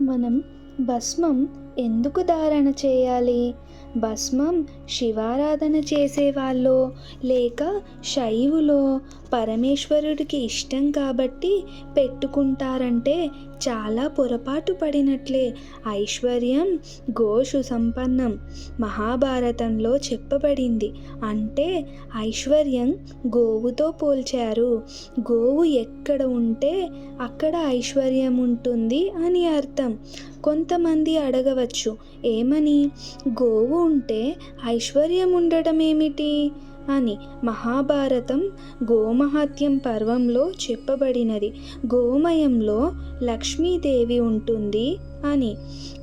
మనం భస్మం ఎందుకు ధారణ చేయాలి? భస్మం శివారాధన చేసేవాళ్ళో లేక శైవులో పరమేశ్వరుడికి ఇష్టం కాబట్టి పెట్టుకుంటారంటే చాలా పొరపాటు పడినట్లే. ఐశ్వర్యం గోషు సంపన్నం మహాభారతంలో చెప్పబడింది. అంటే ఐశ్వర్యం గోవుతో పోల్చారు. గోవు ఎక్కడ ఉంటే అక్కడ ఐశ్వర్యం ఉంటుంది అని అర్థం. కొంతమంది అడగవచ్చు, ఏమని? గోవు ఉంటే ఐశ్వర్యం ఉండడం ఏమిటి అని. మహాభారతం గోమహత్యం పర్వంలో చెప్పబడినది. గోమయంలో లక్ష్మీదేవి ఉంటుంది అని.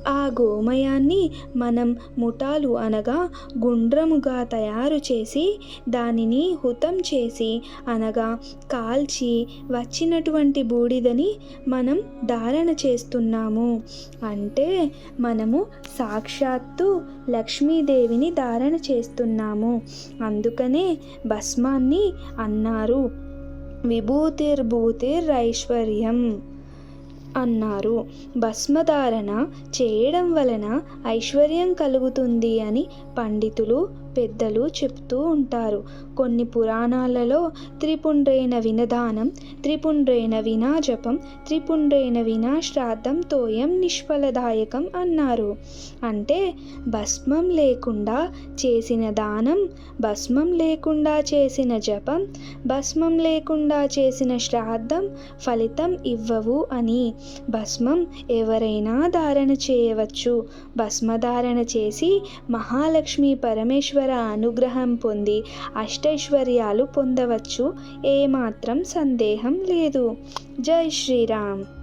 ఆ గోమయాన్ని మనం ముఠాలు అనగా గుండ్రముగా తయారు చేసి దానిని హుతం చేసి అనగా కాల్చి వచ్చినటువంటి బూడిదని మనం ధారణ చేస్తున్నాము. అంటే మనము సాక్షాత్తు లక్ష్మీదేవిని ధారణ చేస్తున్నాము. అందుకనే భస్మాన్ని అన్నారు విభూతిర్భూతిరైశ్వర్యం అన్నారు. భస్మధారణ చేయడం వలన ఐశ్వర్యం కలుగుతుంది అని పండితులు పెద్దలు చెప్తూ ఉంటారు. కొన్ని పురాణాలలో త్రిపుండ్రేన వినదానం, త్రిపుండ్రేన వినా జపం, త్రిపుండ్రేన వినా శ్రాద్ధం తోయం నిష్ఫలదాయకం అన్నారు. అంటే భస్మం లేకుండా చేసిన దానం, భస్మం లేకుండా చేసిన జపం, భస్మం లేకుండా చేసిన శ్రాద్ధం ఫలితం ఇవ్వవు అని. భస్మం ఎవరైనా ధారణ చేయవచ్చు. భస్మధారణ చేసి మహాలక్ష్మి పరమేశ్వర అనుగ్రహం పొంది అష్టైశ్వర్యాలు పొందవచ్చు. ఏమాత్రం సందేహం లేదు. జై శ్రీరామ్.